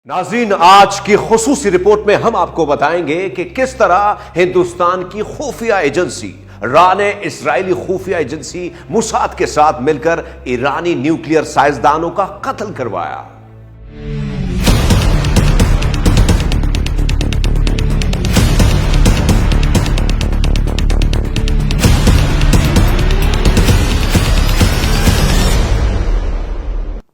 ناظرین، آج کی خصوصی رپورٹ میں ہم آپ کو بتائیں گے کہ کس طرح ہندوستان کی خفیہ ایجنسی را نے اسرائیلی خفیہ ایجنسی موساد کے ساتھ مل کر ایرانی نیوکلیئر سائنسدانوں کا قتل کروایا۔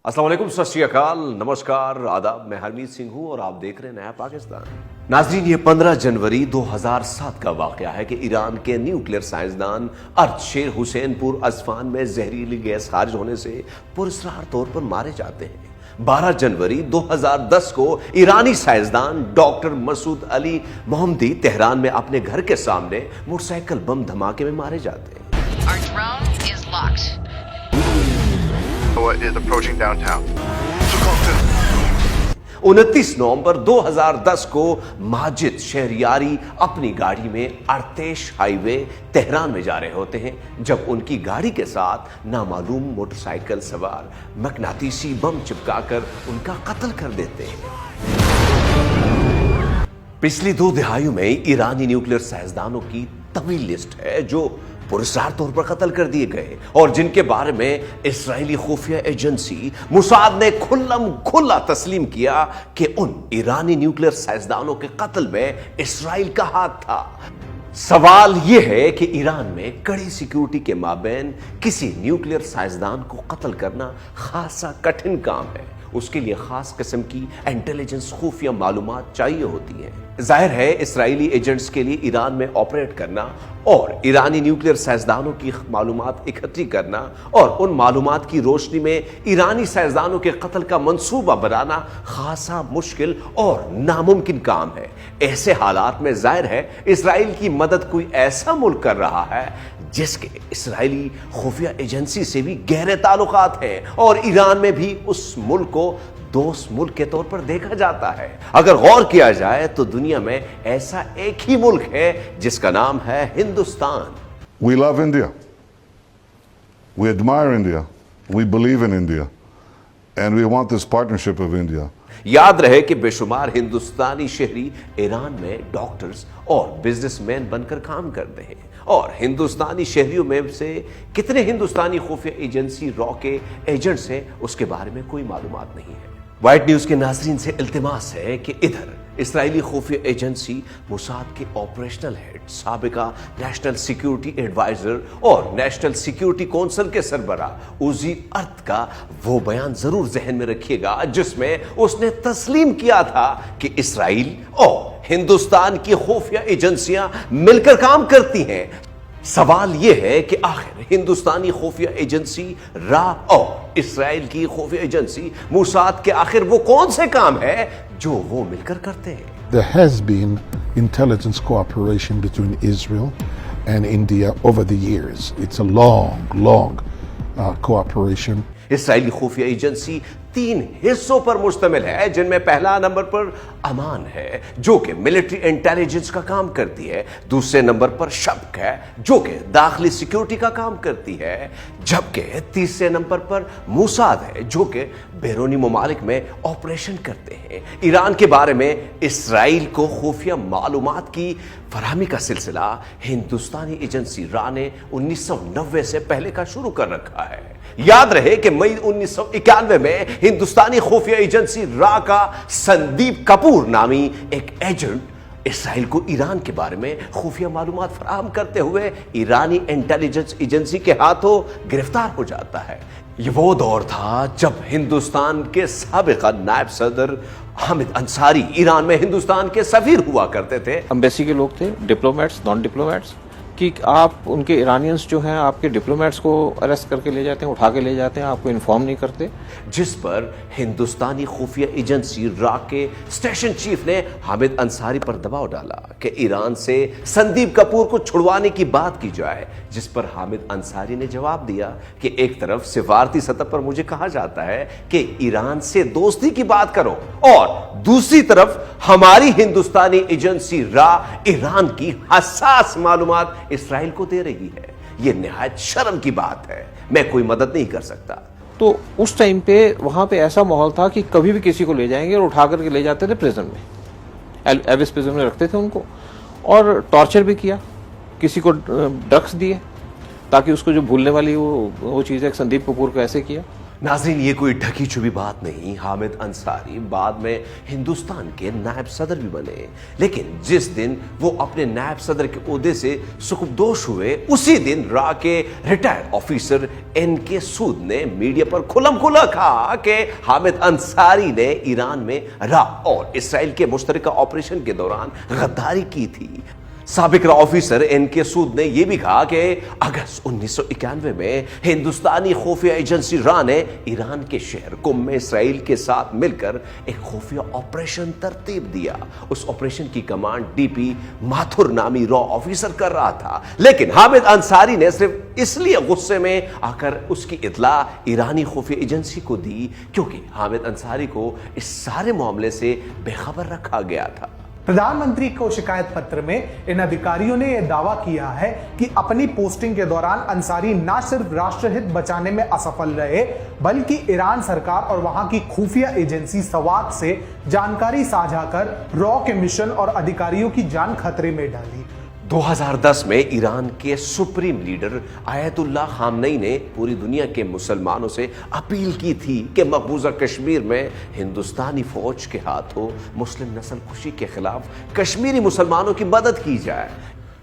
السلام علیکم، ست شری اکال، نمسکار، آداب۔ میں ہرمیت سنگھ ہوں اور آپ دیکھ رہے ہیں نیا پاکستان۔ ناظرین، یہ 15 جنوری 2007 کا واقعہ ہے کہ ایران کے نیوکلیئر سائنسدان ارد شیر حسین پور اصفہان میں زہریلی گیس خارج ہونے سے پراسرار طور پر مارے جاتے ہیں۔ 12 جنوری 2010 کو ایرانی سائنسدان ڈاکٹر مسعود علی محمدی تہران میں اپنے گھر کے سامنے موٹر سائیکل بم دھماکے میں مارے جاتے ہیں۔ Our drone is locked. is approaching downtown. 29 نومبر 2010 کو ماجد شہریاری اپنی گاڑی میں ارتیش ہائی وے تہران میں جا رہے ہوتے ہیں جب ان کی گاڑی کے ساتھ نامعلوم موٹر سائیکل سوار مقناطیسی بم چپکا کر ان کا قتل کر دیتے ہیں۔ پچھلی 2 دہائیوں میں ایرانی نیوکلیئر سائنسدانوں کی طویل لسٹ ہے جو پراسرار طور پر قتل کر دیے گئے اور جن کے بارے میں اسرائیلی خفیہ ایجنسی موساد نے کھلم کھلا تسلیم کیا کہ ان ایرانی نیوکلیئر سائنسدانوں کے قتل میں اسرائیل کا ہاتھ تھا۔ سوال یہ ہے کہ ایران میں کڑی سیکیورٹی کے مابین کسی نیوکلیئر سائنسدان کو قتل کرنا خاصا کٹھن کام ہے۔ اس کے لیے خاص قسم کی انٹیلیجنس خفیہ معلومات چاہیے ہوتی ہیں۔ ظاہر ہے اسرائیلی ایجنٹس کے لیے ایران میں آپریٹ کرنا اور ایرانی نیوکلیئر سائنسدانوں کی معلومات اکٹھی کرنا اور ان معلومات کی روشنی میں ایرانی سائنسدانوں کے قتل کا منصوبہ بنانا خاصا مشکل اور ناممکن کام ہے۔ ایسے حالات میں ظاہر ہے اسرائیل کی مدد کوئی ایسا ملک کر رہا ہے جس کے اسرائیلی خفیہ ایجنسی سے بھی گہرے تعلقات ہیں اور ایران میں بھی اس ملک کو دوست ملک کے طور پر دیکھا جاتا ہے۔ اگر غور کیا جائے تو دنیا میں ایسا ایک ہی ملک ہے جس کا نام ہے Hindustan. We love India. We admire India. We believe in India. And we want this partnership of India. یاد رہے کہ بے شمار ہندوستانی شہری ایران میں ڈاکٹرز اور بزنس مین بن کر کام کرتے ہیں اور ہندوستانی شہریوں میں سے کتنے ہندوستانی خفیہ ایجنسی را کے ایجنٹس ہیں اس کے بارے میں کوئی معلومات نہیں ہے۔ وائٹ نیوز کے ناظرین سے التماس ہے کہ ادھر اسرائیلی خفیہ ایجنسی موساد کے آپریشنل ہیڈ، سابقہ نیشنل سیکیورٹی ایڈوائزر اور نیشنل سیکیورٹی کونسل کے سربراہ عزی ارد کا وہ بیان ضرور ذہن میں رکھیے گا جس میں اس نے تسلیم کیا تھا کہ اسرائیل اور ہندوستان کی خفیہ ایجنسیاں مل کر کام کرتی ہیں۔ سوال یہ ہے کہ آخر ہندوستانی خفیہ ایجنسی را اور اسرائیل کی خفیہ ایجنسی موساد کے آخر وہ کون سے کام ہے جو وہ مل کر کرتے ہیں؟ There has been intelligence cooperation between Israel and India over the years. It's a long cooperation. اسرائیلی خفیہ ایجنسی 3 حصوں پر مشتمل ہے جن میں پہلا نمبر پر امان ہے جو کہ ملٹری انٹیلیجنس کا کام کرتی ہے، دوسرے نمبر پر شبک ہے جو کہ داخلی سیکیورٹی کا کام کرتی ہے، جبکہ تیسرے نمبر پر موساد ہے جو کہ بیرونی ممالک میں آپریشن کرتے ہیں۔ ایران کے بارے میں اسرائیل کو خفیہ معلومات کی فراہمی کا سلسلہ ہندوستانی ایجنسی را نے 1990 سے پہلے کا شروع کر رکھا ہے۔ یاد رہے کہ مئی 1991 میں ہندوستانی خفیہ ایجنسی را کا سندیپ کپور نامی ایک ایجنٹ اسرائیل کو ایران کے بارے میں خفیہ معلومات فراہم کرتے ہوئے ایرانی انٹیلیجنس ایجنسی کے ہاتھوں گرفتار ہو جاتا ہے۔ یہ وہ دور تھا جب ہندوستان کے سابقہ نائب صدر حامد انصاری ایران میں ہندوستان کے سفیر ہوا کرتے تھے۔ امبیسی کے لوگ تھے، ڈپلومیٹس، نان ڈپلومیٹس، کہ آپ ان کے ایرانینس جو ہیں آپ کے ڈپلومیٹس کو اریسٹ کر کے لے جاتے ہیں، اٹھا کے لے جاتے ہیں، آپ کو انفارم نہیں کرتے، جس پر ہندوستانی خفیہ ایجنسی را کے اسٹیشن چیف نے حامد انصاری پر دباؤ ڈالا کہ ایران سے سندیپ کپور کو چھڑوانے کی بات کی جائے، جس پر حامد انصاری نے جواب دیا کہ ایک طرف سفارتی سطح پر مجھے کہا جاتا ہے کہ ایران سے دوستی کی بات کرو اور دوسری طرف ہماری ہندوستانی ایجنسی را ایران کی حساس معلومات اسرائیل کو دے رہی ہے۔ یہ نہایت شرم کی بات ہے، میں کوئی مدد نہیں کر سکتا۔ تو اس ٹائم پہ وہاں پہ ایسا ماحول تھا کہ کبھی بھی کسی کو لے جائیں گے اور اٹھا کر کے لے جاتے تھے پریزن میں، ایوس پریزن میں رکھتے تھے ان کو، اور ٹارچر بھی کیا، کسی کو ڈرگس دیے تاکہ اس کو جو بھولنے والی وہ چیز ہے، سندیپ کپور کو ایسے کیا۔ ناظرین، یہ کوئی ڈھکی چھپی بات نہیں، حامد انصاری بعد میں ہندوستان کے نائب صدر بھی بنے، لیکن جس دن وہ اپنے نائب صدر کے عہدے سے سکبدوش ہوئے، اسی دن را کے ریٹائرڈ آفیسر این کے سود نے میڈیا پر کھلم کھلا کہا کہ حامد انصاری نے ایران میں را اور اسرائیل کے مشترکہ آپریشن کے دوران غداری کی تھی۔ سابق آفیسر این کے سود نے یہ بھی کہا کہ اگست 1991 میں ہندوستانی خفیہ ایجنسی را نے ایران کے شہر قم میں اسرائیل کے ساتھ مل کر ایک خفیہ آپریشن ترتیب دیا۔ اس آپریشن کی کمانڈ ڈی پی ماتھر نامی را آفیسر کر رہا تھا، لیکن حامد انصاری نے صرف اس لیے غصے میں آ کر اس کی اطلاع ایرانی خفیہ ایجنسی کو دی کیونکہ حامد انصاری کو اس سارے معاملے سے بے خبر رکھا گیا تھا۔ پردھان منتری کو شکایت پتر میں ان ادھیکاریوں نے یہ دعویٰ کیا ہے کہ اپنی پوسٹنگ کے دوران انصاری نہ صرف راشٹر ہت بچانے میں اسفل رہے بلکہ ایران سرکار اور وہاں کی خفیہ ایجنسی سوات سے جانکاری ساجھا کر را کے مشن اور ادھیکاریوں کی جان خطرے میں ڈالی۔ 2010 میں ایران کے سپریم لیڈر آیت اللہ خامنئی نے پوری دنیا کے مسلمانوں سے اپیل کی تھی کہ مقبوضہ کشمیر میں ہندوستانی فوج کے ہاتھوں مسلم نسل کشی کے خلاف کشمیری مسلمانوں کی مدد کی جائے۔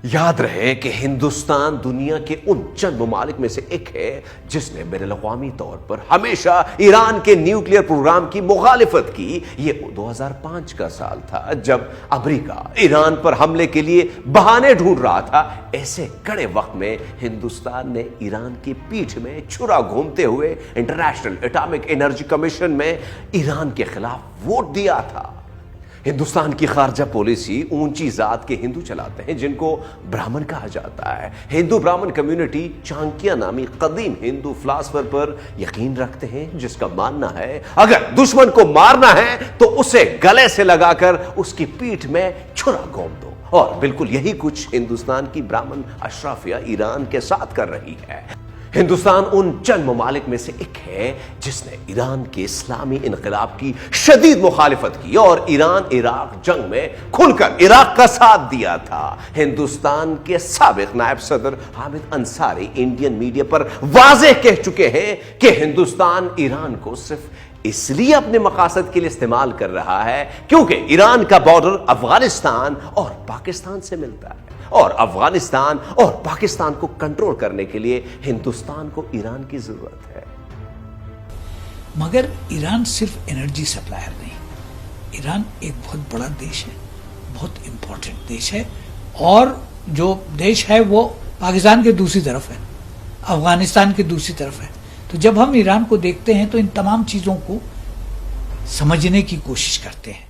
یاد رہے کہ ہندوستان دنیا کے ان چند ممالک میں سے ایک ہے جس نے بین الاقوامی طور پر ہمیشہ ایران کے نیوکلیئر پروگرام کی مخالفت کی۔ یہ 2005 کا سال تھا جب امریکہ ایران پر حملے کے لیے بہانے ڈھونڈ رہا تھا۔ ایسے کڑے وقت میں ہندوستان نے ایران کی پیٹھ میں چھرا گھومتے ہوئے انٹرنیشنل ایٹامک انرجی کمیشن میں ایران کے خلاف ووٹ دیا تھا۔ ہندوستان کی خارجہ پالیسی اونچی ذات کے ہندو چلاتے ہیں جن کو برہمن کہا جاتا ہے۔ ہندو برہمن کمیونٹی چانکیہ نامی قدیم ہندو فلاسفر پر یقین رکھتے ہیں جس کا ماننا ہے اگر دشمن کو مارنا ہے تو اسے گلے سے لگا کر اس کی پیٹھ میں چھرا گھوم دو، اور بالکل یہی کچھ ہندوستان کی برہمن اشرافیہ ایران کے ساتھ کر رہی ہے۔ ہندوستان ان چند ممالک میں سے ایک ہے جس نے ایران کے اسلامی انقلاب کی شدید مخالفت کی اور ایران عراق جنگ میں کھل کر عراق کا ساتھ دیا تھا۔ ہندوستان کے سابق نائب صدر حامد انصاری انڈین میڈیا پر واضح کہہ چکے ہیں کہ ہندوستان ایران کو صرف اس لیے اپنے مقاصد کے لیے استعمال کر رہا ہے کیونکہ ایران کا بارڈر افغانستان اور پاکستان سے ملتا ہے، اور افغانستان اور پاکستان کو کنٹرول کرنے کے لیے ہندوستان کو ایران کی ضرورت ہے۔ مگر ایران صرف انرجی سپلائر نہیں، ایران ایک بہت بڑا دیش ہے، بہت امپورٹنٹ دیش ہے، اور جو دیش ہے وہ پاکستان کے دوسری طرف ہے، افغانستان کے دوسری طرف ہے۔ تو جب ہم ایران کو دیکھتے ہیں تو ان تمام چیزوں کو سمجھنے کی کوشش کرتے ہیں۔